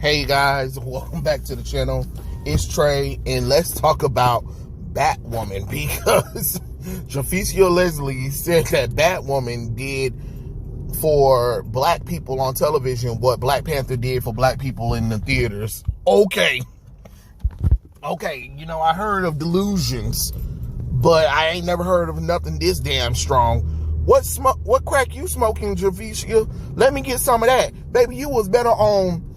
Hey guys, welcome back to the channel. It's Trey, and let's talk about Batwoman, because Javica Lessile said that Batwoman did for black people on television what Black Panther did for black people in the theaters. Okay, you know, I heard of delusions, but I ain't never heard of nothing this damn strong. What crack you smoking, Javica? Let me get some of that. Baby, you was better on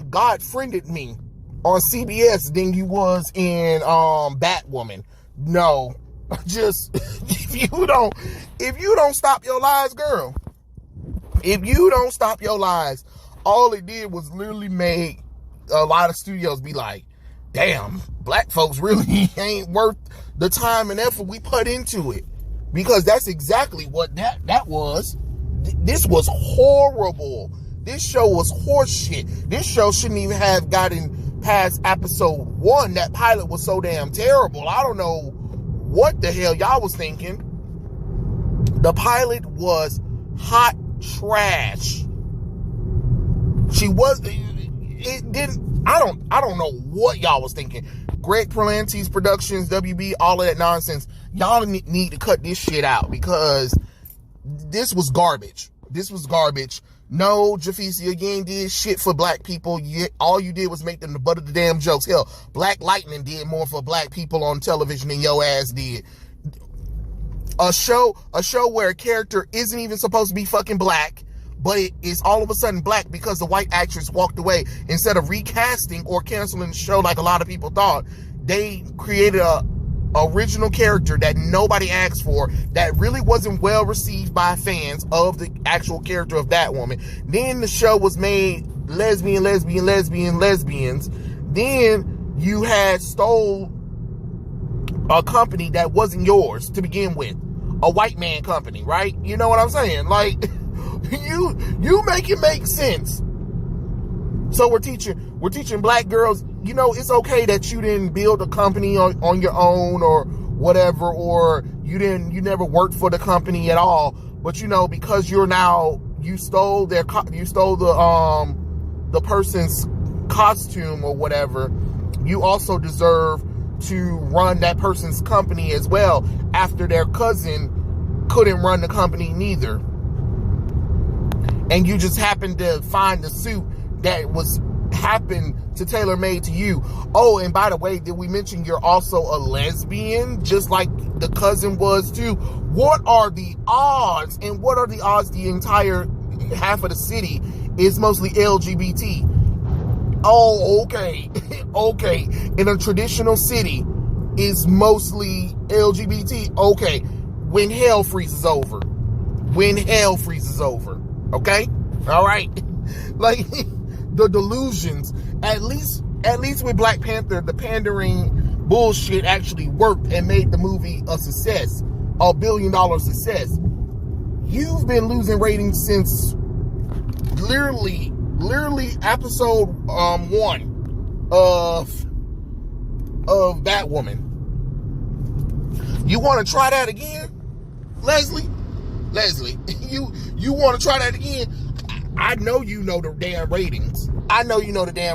God Friended Me on CBS than you was in Batwoman. No, just if you don't stop your lies, girl. If you don't stop your lies, all it did was literally make a lot of studios be like, damn, black folks really ain't worth the time and effort we put into it. Because that's exactly what that was. This was horrible. This show was horseshit. This show shouldn't even have gotten past episode 1. That pilot was so damn terrible. I don't know what the hell y'all was thinking. The pilot was hot trash. I don't know what y'all was thinking. Greg Berlanti's Productions, WB, all of that nonsense. Y'all need to cut this shit out, because this was garbage. This was garbage. No, Javica, you ain't did shit for black people. All you did was make them the butt of the damn jokes. Hell, Black Lightning did more for black people on television than your ass did. A show where a character isn't even supposed to be fucking black, but it is all of a sudden black because the white actress walked away. Instead of recasting or canceling the show like a lot of people thought, they created a original character that nobody asked for, that really wasn't well received by fans of the actual character of Batwoman. Then the show was made lesbians. Then you had stole a company that wasn't yours to begin with, a white man company, right? You know what I'm saying? Like, you make it make sense. So we're teaching black girls, you know, it's okay that you didn't build a company on your own or whatever, or you never worked for the company at all, but you know, because you stole the person's costume or whatever, you also deserve to run that person's company as well, after their cousin couldn't run the company neither. And you just happened to find the suit that happened to tailor made to you. Oh, and by the way, did we mention you're also a lesbian, just like the cousin was too? What are the odds? And what are the odds the entire half of the city is mostly LGBT? Oh, okay. Okay. In a traditional city is mostly LGBT. Okay. When hell freezes over. Okay? All right. Like, the delusions, at least with Black Panther, the pandering bullshit actually worked and made the movie a success, $1 billion success. You've been losing ratings since literally episode 1 of Batwoman. You want to try that again, Leslie? You want to try that again? I know you know the damn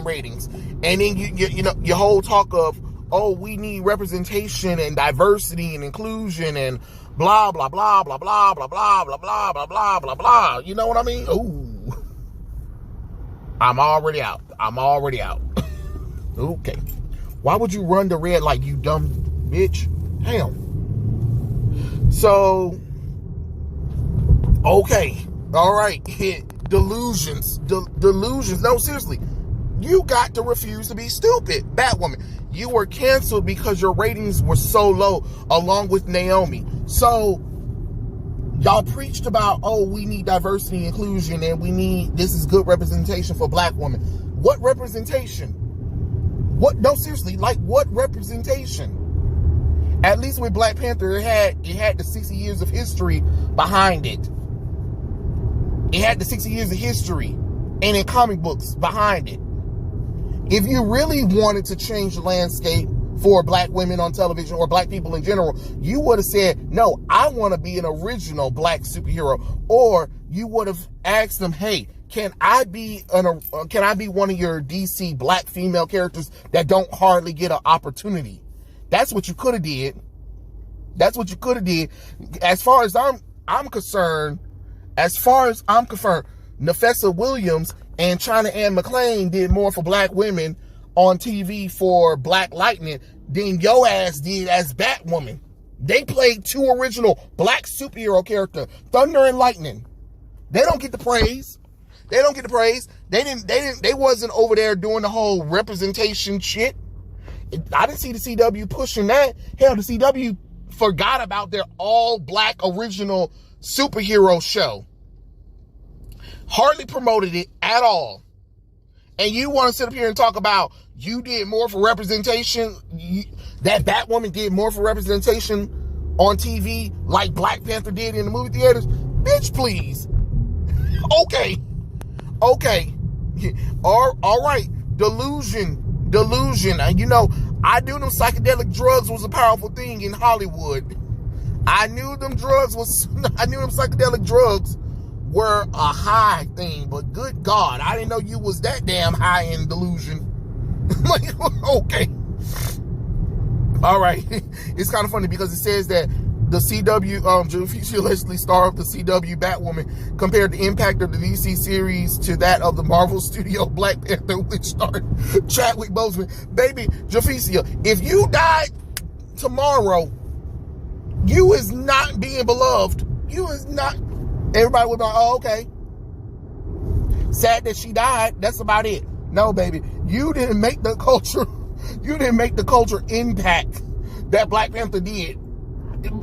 ratings. And then you know your whole talk of, oh, we need representation and diversity and inclusion and blah blah blah blah blah blah blah blah blah blah blah blah blah. You know what I mean? Ooh, I'm already out. Okay. Why would you run the red light, you dumb bitch? Damn. So, okay, all right. Delusions. No, seriously. You got to refuse to be stupid. Batwoman, you were canceled because your ratings were so low, along with Naomi. So, y'all preached about, oh, we need diversity and inclusion, and this is good representation for black women. What representation? No, seriously, like, what representation? At least with Black Panther, it had the 60 years of history behind it. It had the 60 years of history and in comic books behind it. If you really wanted to change the landscape for black women on television or black people in general. You would have said, no, I want to be an original black superhero. Or you would have asked them, hey, can I be one of your DC black female characters that don't hardly get an opportunity? That's what you could have did. That's what you could have did. As far as I'm concerned, Nafessa Williams and China Ann McClain did more for black women on TV for Black Lightning than your ass did as Batwoman. They played two original black superhero characters, Thunder and Lightning. They don't get the praise. They don't get the praise. They wasn't over there doing the whole representation shit. I didn't see the CW pushing that. Hell, the CW forgot about their all black original superhero show. Hardly promoted it at all. And you want to sit up here and talk about you did more for representation, that Batwoman did more for representation on TV like Black Panther did in the movie theaters? Bitch, please. Okay. All right. Delusion. You know, I knew them psychedelic drugs was a powerful thing in Hollywood. I knew them psychedelic drugs were a high thing, but good God, I didn't know you was that damn high in delusion. Like, okay. All right. It's kind of funny because it says that the CW, Javica Lessile, star of the CW Batwoman, compared the impact of the DC series to that of the Marvel Studio Black Panther, which starred Chadwick Boseman. Baby, Javica, if you died tomorrow, you is not being beloved. You is not. Everybody would be like, oh, okay. Sad that she died. That's about it. No, baby. You didn't make the culture. You didn't make the culture impact that Black Panther did.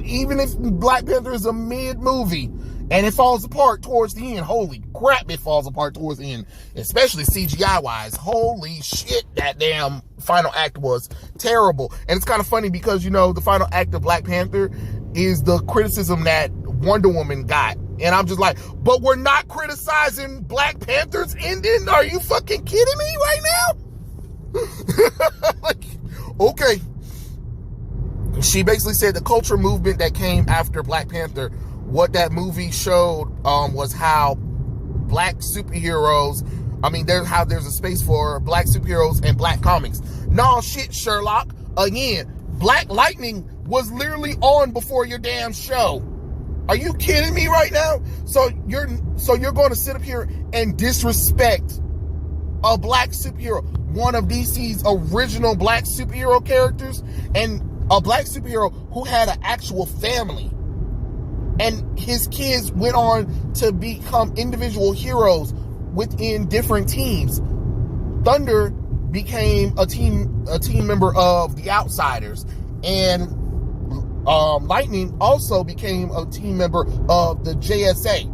Even if Black Panther is a mid movie and it falls apart towards the end, holy crap, it falls apart towards the end, especially CGI wise. Holy shit, that damn final act was terrible. And it's kind of funny because, you know, the final act of Black Panther is the criticism that Wonder Woman got. And I'm just like, but we're not criticizing Black Panther's ending? Are you fucking kidding me right now? Like, okay. She basically said the culture movement that came after Black Panther, what that movie showed was how black superheroes, there's a space for black superheroes and black comics. No shit, Sherlock. Again, Black Lightning was literally on before your damn show. Are you kidding me right now? So you're going to sit up here and disrespect a black superhero, one of DC's original black superhero characters, and a black superhero who had an actual family, and his kids went on to become individual heroes within different teams. Thunder became a team member of the Outsiders, and Lightning also became a team member of the JSA.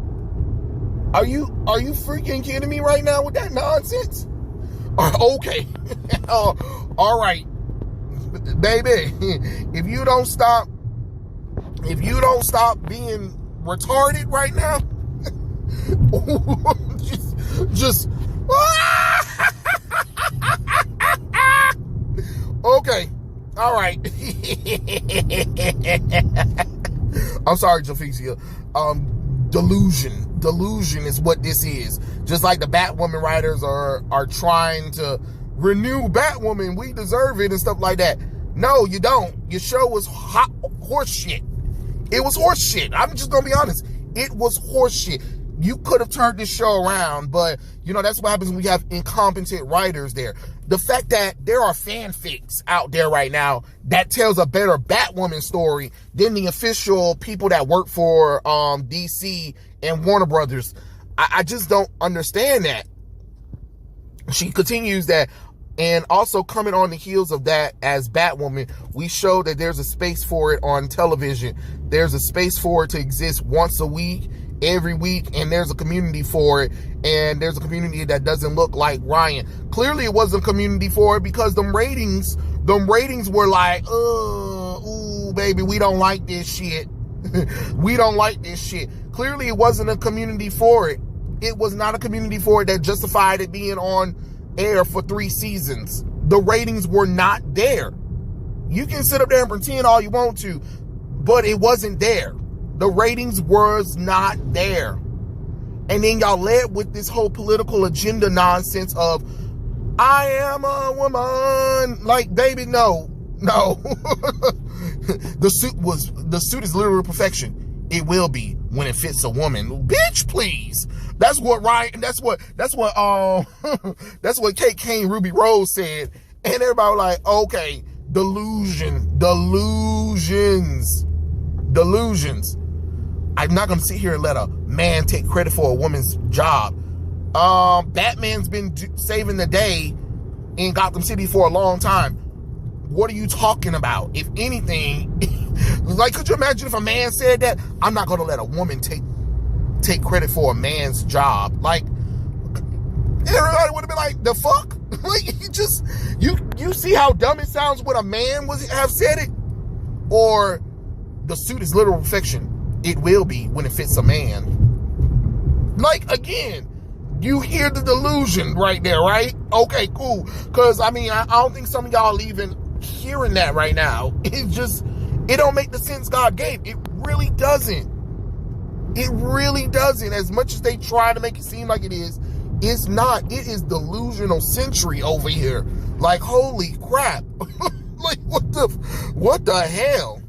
Are you freaking kidding me right now with that nonsense? Okay. All right. Baby, if you don't stop being retarded right now, just okay. All right. I'm sorry, Javica. Delusion is what this is. Just like the Batwoman writers are trying to renew Batwoman, we deserve it and stuff like that. No, you don't. Your show was horse shit. It was horse shit. I'm just gonna be honest. It was horse shit. You could have turned this show around, but you know that's what happens when we have incompetent writers there. The fact that there are fanfics out there right now that tells a better Batwoman story than the official people that work for DC and Warner Brothers. I just don't understand that. She continues that, and also coming on the heels of that, as Batwoman, we show that there's a space for it on television. There's a space for it to exist once a week, every week, and there's a community for it, and there's a community that doesn't look like Ryan. Clearly it wasn't a community for it because them ratings were like, ooh, baby, we don't like this shit. We don't like this shit. Clearly it wasn't a community for it. It was not a community for it that justified it being on air for 3 seasons. The ratings were not there. You can sit up there and pretend all you want to, but it wasn't there. The ratings was not there. And then y'all led with this whole political agenda nonsense of, I am a woman. Like, baby, no. The suit is literal perfection. It will be when it fits a woman. Bitch, please. That's what Kate Kane Ruby Rose said. And everybody was like, okay, delusions. I'm not going to sit here and let a man take credit for a woman's job. Batman's been saving the day in Gotham City for a long time. What are you talking about? If anything, like, could you imagine if a man said that? I'm not going to let a woman take credit for a man's job. Like, everybody would have been like, the fuck? Like, you see how dumb it sounds when a man would have said it? Or the suit is literal perfection. It will be when it fits a man. Like, again, you hear the delusion right there, right? Okay, cool. Because, I mean, I don't think some of y'all even hearing that right now. It don't make the sense God gave. It really doesn't. It really doesn't. As much as they try to make it seem like it is, it's not. It is delusional century over here. Like, holy crap. Like, what the hell?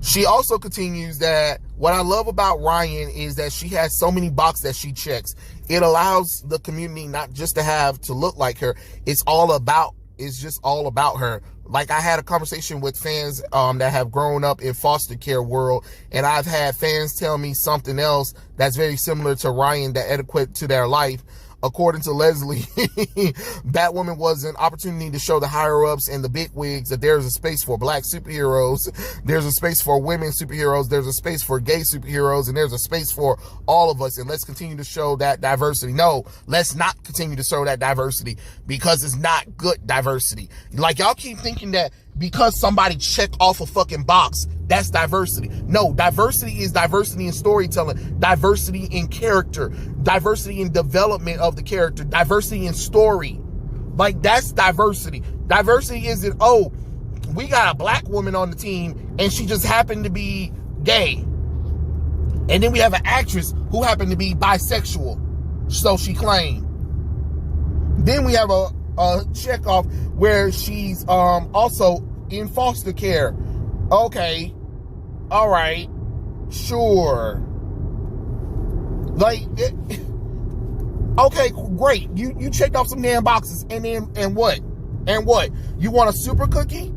She also continues that what I love about Ryan is that she has so many boxes that she checks. It allows the community not just to have to look like her. It's just all about her. Like, I had a conversation with fans that have grown up in foster care world, and I've had fans tell me something else that's very similar to Ryan that adequate to their life. According to Leslie, Batwoman was an opportunity to show the higher-ups and the bigwigs that there's a space for black superheroes, there's a space for women superheroes, there's a space for gay superheroes, and there's a space for all of us, and let's continue to show that diversity. No, let's not continue to show that diversity, because it's not good diversity. Like, y'all keep thinking that because somebody checked off a fucking box, that's diversity. No, diversity is diversity in storytelling, diversity in character, diversity in development of the character, diversity in story. Like, that's diversity. Diversity isn't, oh, we got a black woman on the team and she just happened to be gay. And then we have an actress who happened to be bisexual, so she claimed. Then we have a check off where she's also in foster care. Okay, all right, sure. Like, okay, great. You checked off some damn boxes, and what? You want a super cookie?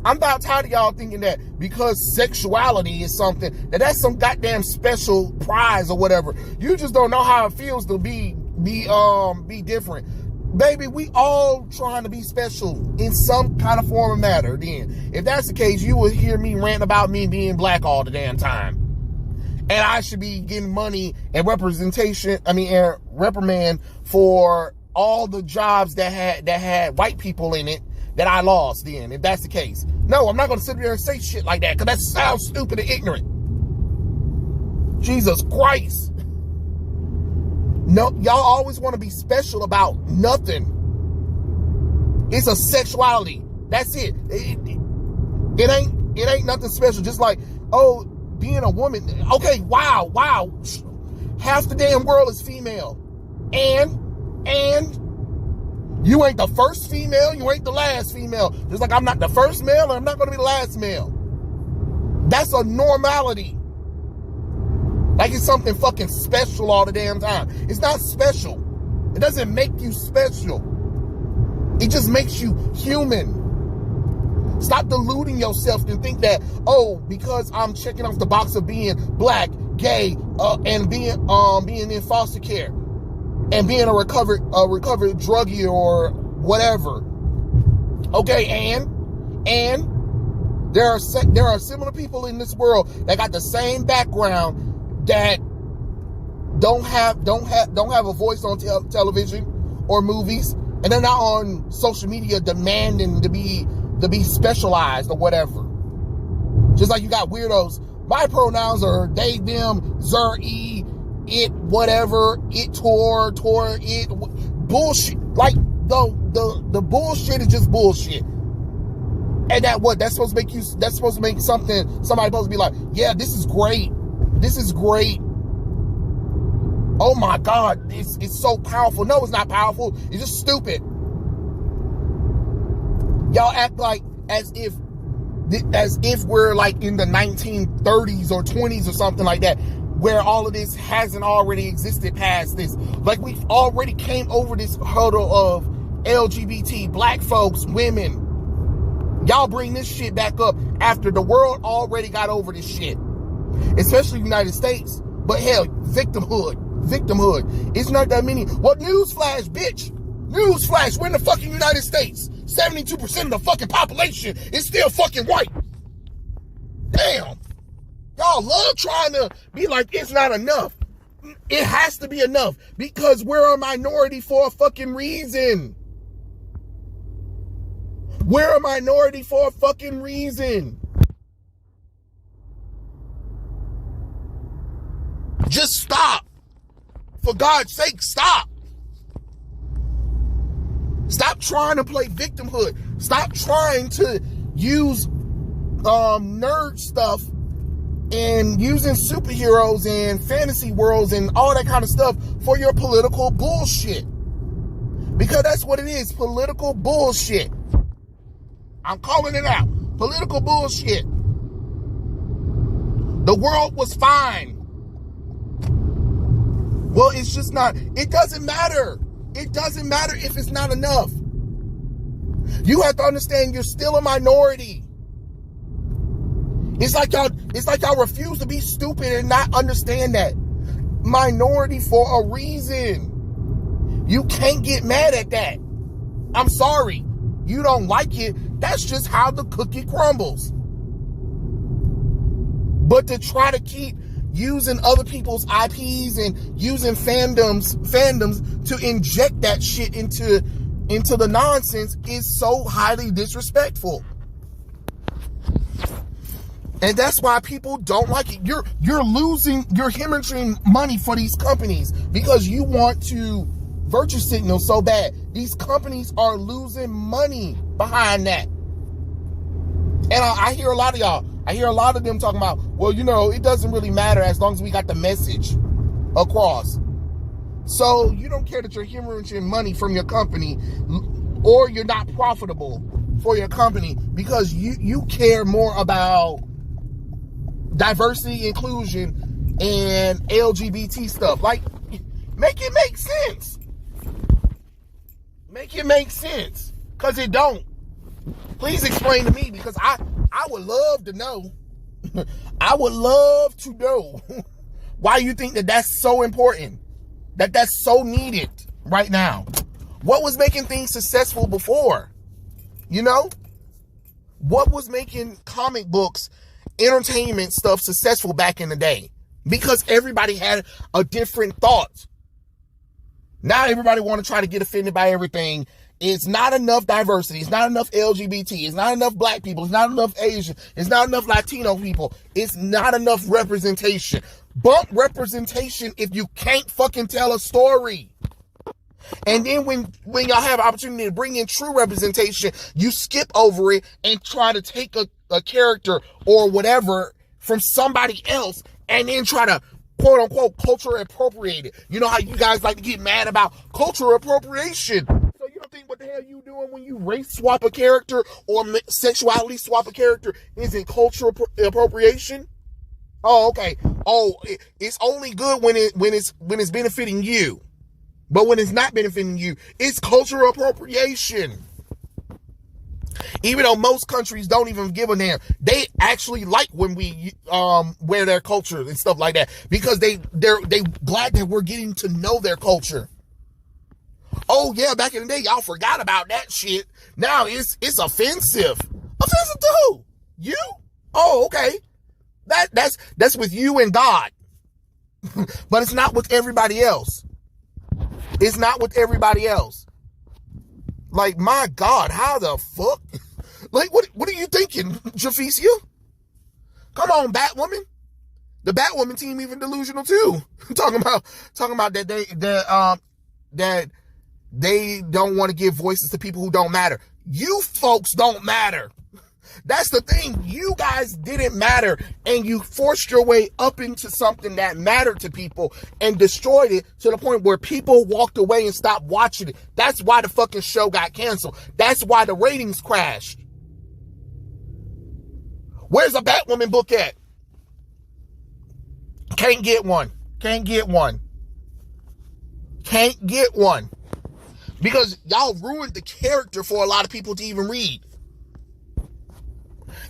I'm about tired of y'all thinking that because sexuality is something that's some goddamn special prize or whatever. You just don't know how it feels to be different. Baby, we all trying to be special in some kind of form or matter. Then, if that's the case, you will hear me rant about me being black all the damn time. And I should be getting money and reprimand for all the jobs that had white people in it that I lost then, if that's the case. No, I'm not going to sit there and say shit like that, because that sounds stupid and ignorant. Jesus Christ. No, y'all always want to be special about nothing. It's a sexuality. That's it. It ain't nothing special. Just like, oh, being a woman. Okay, wow. Half the damn world is female. And you ain't the first female, you ain't the last female. Just like I'm not the first male and I'm not going to be the last male. That's a normality. Like it's something fucking special all the damn time. It's not special. It doesn't make you special. It just makes you human. Stop deluding yourself and think that, oh, because I'm checking off the box of being black, gay, and being in foster care, and being a recovered druggie or whatever. Okay, and there are similar people in this world that got the same background that don't have a voice on television or movies, and they're not on social media demanding to be specialized or whatever. Just like you got weirdos. My pronouns are they, them, zer, e, it, whatever, it, tor, it, bullshit. Like, the bullshit is just bullshit. And that's supposed to make something, somebody supposed to be like, yeah, this is great. This is great. Oh my God, it's so powerful. No, it's not powerful. It's just stupid. Y'all act like as if we're like in the 1930s or 20s or something like that, where all of this hasn't already existed past this. Like we've already came over this hurdle of LGBT, black folks, women. Y'all bring this shit back up after the world already got over this shit. Especially the United States. But hell, victimhood. It's not that many. Well, newsflash, bitch. Newsflash, we're in the fucking United States. 72% of the fucking population is still fucking white. Damn. Y'all love trying to be like, it's not enough. It has to be enough because we're a minority for a fucking reason. We're a minority for a fucking reason. Just stop. For God's sake, stop. Stop trying to play victimhood. Stop trying to use nerd stuff and using superheroes and fantasy worlds and all that kind of stuff for your political bullshit. Because that's what it is, political bullshit. I'm calling it out. Political bullshit. The world was fine. Well, it's just not. It doesn't matter. It doesn't matter if it's not enough. You have to understand you're still a minority. It's like y'all refuse to be stupid and not understand that. Minority for a reason. You can't get mad at that. I'm sorry. You don't like it. That's just how the cookie crumbles. But to try to keep using other people's IPs and using fandoms to inject that shit into the nonsense is so highly disrespectful. And that's why people don't like it. You're hemorrhaging money for these companies because you want to virtue signal so bad. These companies are losing money behind that. And I hear a lot of y'all. I hear a lot of them talking about, well, it doesn't really matter as long as we got the message across. So you don't care that you're hemorrhaging money from your company or you're not profitable for your company because you care more about diversity, inclusion, and LGBT stuff. Like, make it make sense. Make it make sense. Because it don't. Please explain to me because I would love to know. I would love to know why you think that that's so important. That's so needed right now. What was making things successful before? What was making comic books, entertainment stuff successful back in the day? Because everybody had a different thought. Now everybody want to try to get offended by everything. It's not enough diversity. It's not enough LGBT. It's not enough black people. It's not enough Asian. It's not enough Latino people. It's not enough representation. Bump representation if you can't fucking tell a story. And then when y'all have an opportunity to bring in true representation, you skip over it and try to take a character or whatever from somebody else and then try to quote unquote culture appropriate it. You know how you guys like to get mad about culture appropriation. So you don't think what the hell you doing when you race swap a character or sexuality swap a character isn't cultural appropriation? Oh, okay. Oh, it's only good when it's benefiting you. But when it's not benefiting you, it's cultural appropriation. Even though most countries don't even give a damn, they actually like when we wear their culture and stuff like that because they're glad that we're getting to know their culture. Oh yeah, back in the day, y'all forgot about that shit. Now it's offensive. Offensive to who? You? Oh, okay. That's with you and God. But it's not with everybody else. It's not with everybody else. Like, my God, how the fuck? Like, what are you thinking, Javicia? Come on, Batwoman. The Batwoman team even delusional too. talking about that They don't want to give voices to people who don't matter. You folks don't matter. That's the thing. You guys didn't matter, and you forced your way up into something that mattered to people and destroyed it to the point where people walked away and stopped watching it. That's why the fucking show got canceled. That's why the ratings crashed. Where's a Batwoman book at? Can't get one. Can't get one. Can't get one. Because y'all ruined the character for a lot of people to even read.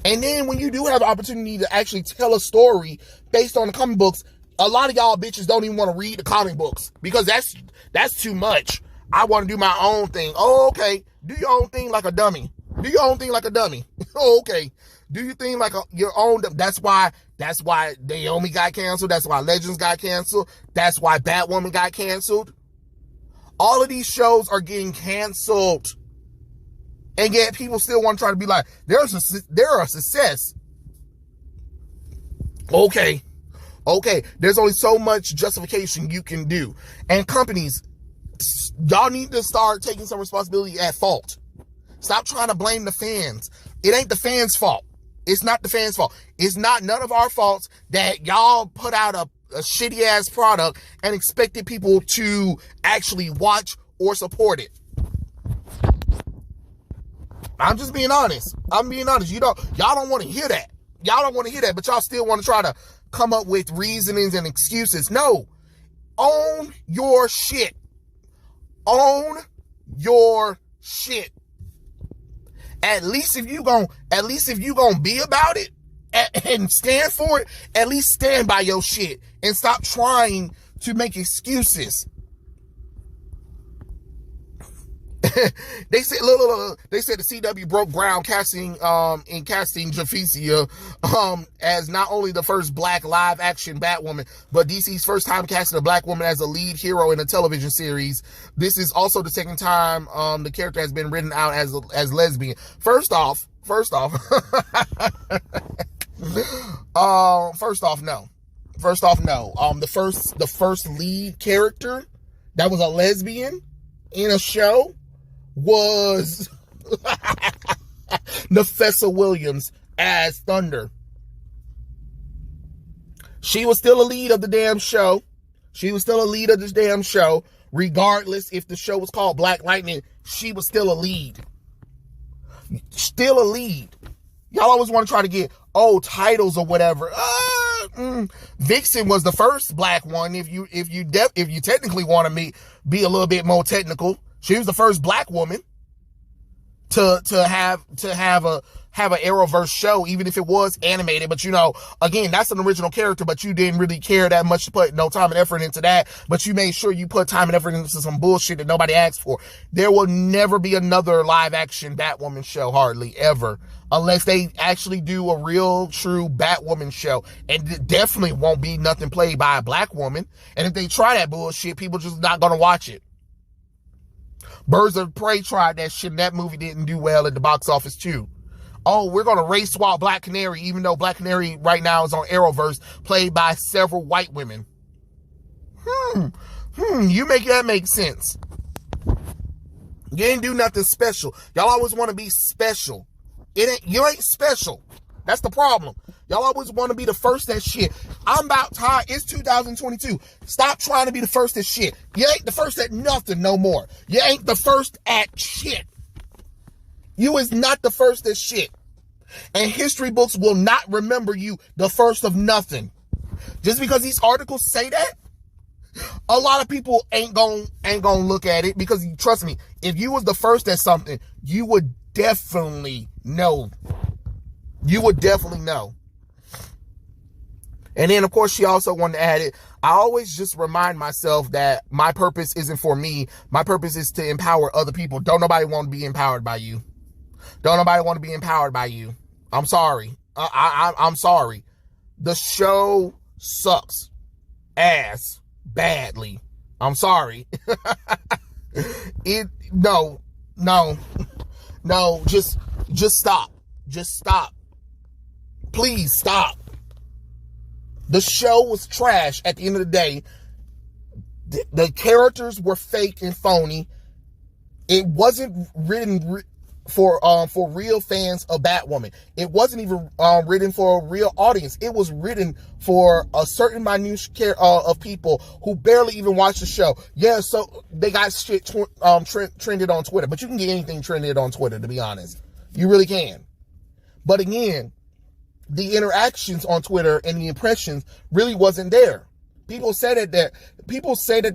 And then when you do have the opportunity to actually tell a story based on the comic books, a lot of y'all bitches don't even want to read the comic books because that's too much. I want to do my own thing. Oh, okay. Do your own thing like a dummy. Do your own thing like a dummy. Oh, okay. Do your thing like your own. That's why Naomi got canceled. That's why Legends got canceled. That's why Batwoman got canceled. All of these shows are getting canceled. And yet people still want to try to be like, they're a success. Okay. There's only so much justification you can do. And companies, y'all need to start taking some responsibility at fault. Stop trying to blame the fans. It ain't the fans' fault. It's not the fans' fault. It's not none of our faults that y'all put out a shitty ass product and expected people to actually watch or support it. I'm just being honest. I'm being honest. Y'all don't want to hear that. Y'all don't want to hear that, but y'all still want to try to come up with reasonings and excuses. No. Own your shit. Own your shit. At least if you gonna be about it and stand for it, at least stand by your shit and stop trying to make excuses. They said the CW broke ground casting Javica as not only the first black live action Batwoman, but DC's first time casting a black woman as a lead hero in a television series. This is also the second time the character has been written out as lesbian. First off, no. The first lead character that was a lesbian in a show was Nafessa Williams as Thunder. She was still a lead of the damn show. She was still a lead of this damn show. Regardless if the show was called Black Lightning, she was still a lead. Still a lead. Y'all always want to try to get titles or whatever. Vixen was the first black one. If you technically want to be a little bit more technical, she was the first black woman to have a Arrowverse show, even if it was animated. But again, that's an original character, but you didn't really care that much to put no time and effort into that. But you made sure you put time and effort into some bullshit that nobody asked for. There will never be another live action Batwoman show, hardly ever, unless they actually do a real true Batwoman show. And it definitely won't be nothing played by a black woman. And if they try that bullshit, people just not gonna watch it. Birds of Prey tried that shit, and that movie didn't do well at the box office too. Oh, we're going to race swap Black Canary, even though Black Canary right now is on Arrowverse, played by several white women. You make that make sense. You didn't do nothing special. Y'all always want to be special. You ain't special. That's the problem. Y'all always want to be the first at shit. I'm about tired. It's 2022. Stop trying to be the first at shit. You ain't the first at nothing no more. You ain't the first at shit. You is not the first at shit. And history books will not remember you the first of nothing. Just because these articles say that, a lot of people ain't gonna look at it, because trust me, if you was the first at something, you would definitely know. You would definitely know. And then, of course, she also wanted to add it. I always just remind myself that my purpose isn't for me. My purpose is to empower other people. Don't nobody want to be empowered by you. Don't nobody want to be empowered by you. I'm sorry. I'm sorry. The show sucks ass badly. I'm sorry. No, just stop. Just stop. Please stop. The show was trash at the end of the day. The characters were fake and phony. It wasn't written for real fans of Batwoman. It wasn't even written for a real audience. It was written for a certain minute of people who barely even watch the show. Yeah, so they got shit trended on Twitter, but you can get anything trended on Twitter, to be honest. You really can. But again, the interactions on Twitter and the impressions really wasn't there. People say that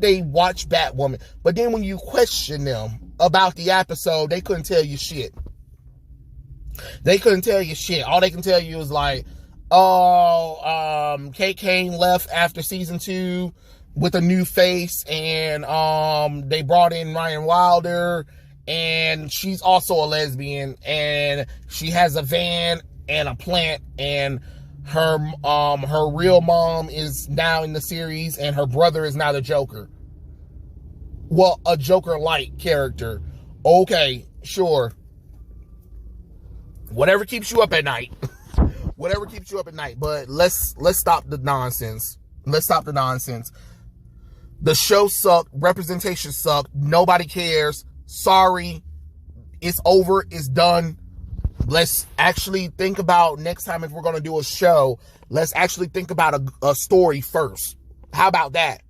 they watch Batwoman, but then when you question them about the episode, they couldn't tell you shit. They couldn't tell you shit. All they can tell you is like, Kate Kane left after season 2 with a new face, and they brought in Ryan Wilder, and she's also a lesbian, and she has a van and a plant, and her real mom is now in the series, and her brother is now the Joker. Well, a Joker-like character. Okay, sure. Whatever keeps you up at night. Whatever keeps you up at night. But let's stop the nonsense. Let's stop the nonsense. The show sucked. Representation sucked. Nobody cares. Sorry. It's over. It's done. Let's actually think about next time if we're going to do a show, let's actually think about a story first. How about that?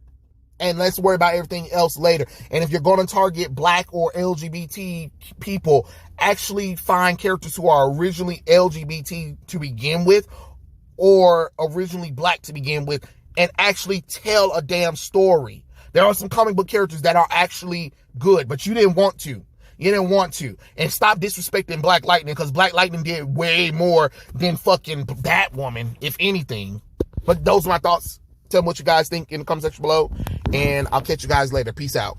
And let's worry about everything else later. And if you're going to target Black or LGBT people, actually find characters who are originally LGBT to begin with, or originally Black to begin with, and actually tell a damn story. There are some comic book characters that are actually good, but you didn't want to. You didn't want to. And stop disrespecting Black Lightning, because Black Lightning did way more than fucking Batwoman, if anything. But those are my thoughts. Tell me what you guys think in the comment section below, and I'll catch you guys later. Peace out.